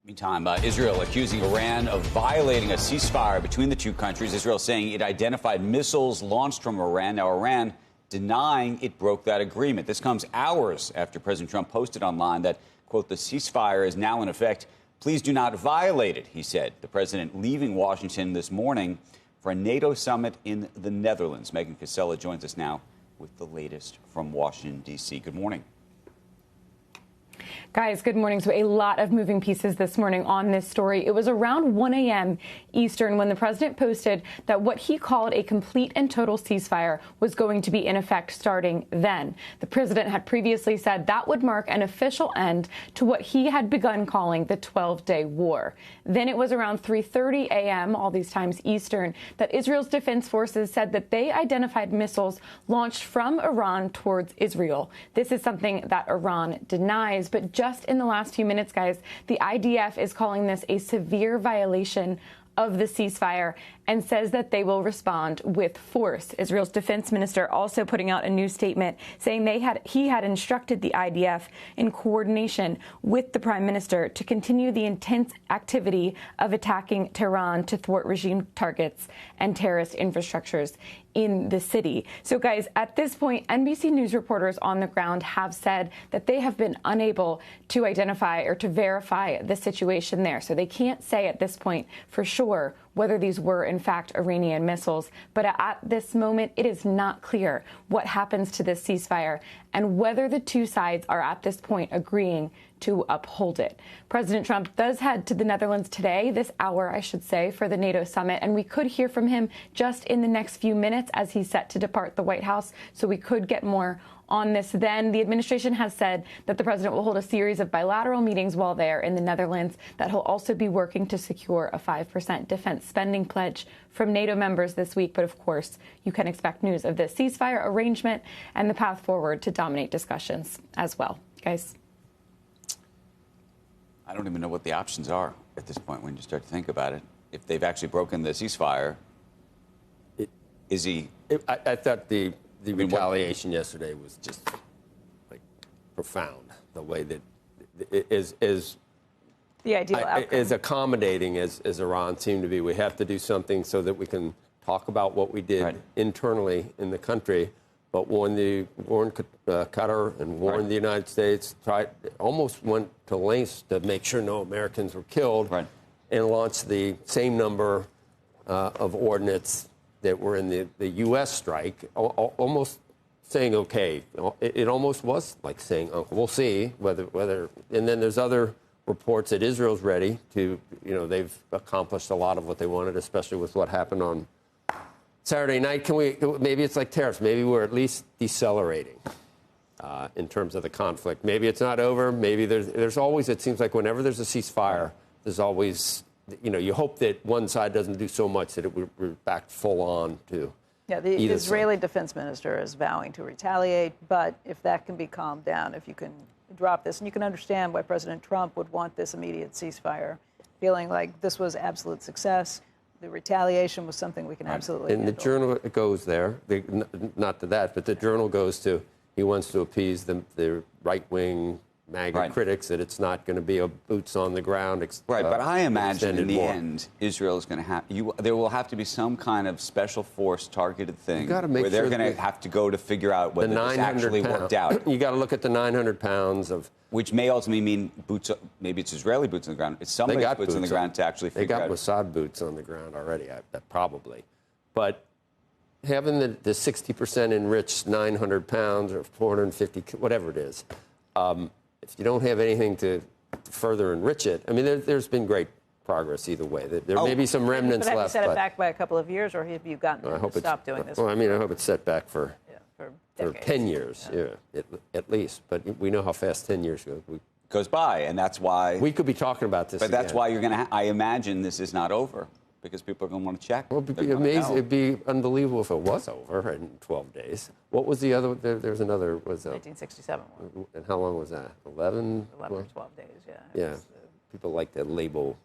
Meantime, Israel accusing Iran of violating a ceasefire between the two countries. Israel saying it identified missiles launched from Iran. Now, Iran denying it broke that agreement. This comes hours after President Trump posted online that, quote, the ceasefire is now in effect. Please do not violate it, he said. The president leaving Washington this morning for a NATO summit in the Netherlands. Megan Cassella joins us now with the latest from Washington, D.C. Good morning. Guys, good morning. So a lot of moving pieces this morning on this story. It was around 1 a.m. Eastern when the president posted that what he called a complete and total ceasefire was going to be in effect starting then. The president had previously said that would mark an official end to what he had begun calling the 12-day war. Then it was around 3:30 a.m., all these times Eastern, that Israel's defense forces said that they identified missiles launched from Iran towards Israel. This is something that Iran denies, but just in the last few minutes, guys, the IDF is calling this a severe violation of the ceasefire and says that they will respond with force. Israel's defense minister also putting out a new statement saying he had instructed the IDF in coordination with the prime minister to continue the intense activity of attacking Tehran to thwart regime targets and terrorist infrastructures in the city. So, guys, at this point, NBC News reporters on the ground have said that they have been unable to identify or to verify the situation there. So they can't say at this point for sure whether these were, in fact, Iranian missiles. But at this moment, it is not clear what happens to this ceasefire and whether the two sides are at this point agreeing to uphold it. President Trump does head to the Netherlands today, this hour, I should say, for the NATO summit. And we could hear from him just in the next few minutes as he's set to depart the White House. So we could get more on this then. The administration has said that the president will hold a series of bilateral meetings while there in the Netherlands, that he'll also be working to secure a 5% defense spending pledge from NATO members this week. But of course, you can expect news of the ceasefire arrangement and the path forward to dominate discussions as well. Guys. I don't even know what the options are at this point when you start to think about it. If they've actually broken the ceasefire, I thought the retaliation yesterday was just like profound. The way that is the ideal outcome. As accommodating as Iran seemed to be. We have to do something so that we can talk about what we did internally in the country, but warn Qatar and warn the United States. Almost went to lengths to make sure no Americans were killed, and launched the same number of ordnance that were in the U.S. strike, almost saying, okay. It almost was like saying, oh, we'll see whether. And then there's other reports that Israel's ready to, they've accomplished a lot of what they wanted, especially with what happened on Saturday night. Maybe it's like tariffs. Maybe we're at least decelerating in terms of the conflict. Maybe it's not over. Maybe there's always, it seems like whenever there's a ceasefire, there's always, you hope that one side doesn't do so much that we're back full on to. Yeah, the Israeli defense minister is vowing to retaliate, but if that can be calmed down, if you can drop this, and you can understand why President Trump would want this immediate ceasefire, feeling like this was absolute success. The retaliation was something we can absolutely handle. And the journal goes there, not to that, but the journal goes to, he wants to appease the right-wing MAGA critics that it's not going to be a boots on the ground. But I imagine in the end, Israel is going to have, there will have to be some kind of special force targeted thing where they're going to have to go to figure out whether this actually worked out. You got to look at the 900 pounds of. Which may ultimately mean boots, maybe it's Israeli boots on the ground. It's somebody's boots on the ground to actually figure out. They got Mossad boots on the ground already, probably. But having the 60% enriched 900 pounds or 450, whatever it is, if you don't have anything to further enrich it, I mean, there's been great progress either way. There may be some remnants left. But have you set it back by a couple of years, or have you gotten them to stop doing this? Well, I mean, I hope it's set back for 10 years, at least. But we know how fast 10 years goes by, and that's why we could be talking about this. But that's why you're going to. I imagine this is not over because people are going to want to check. Well, it'd be amazing. It'd be unbelievable if it was over in 12 days. What was the other? There's another. Was 1967 one. And how long was that? 11 or 12 days. Yeah. Yeah. People like to label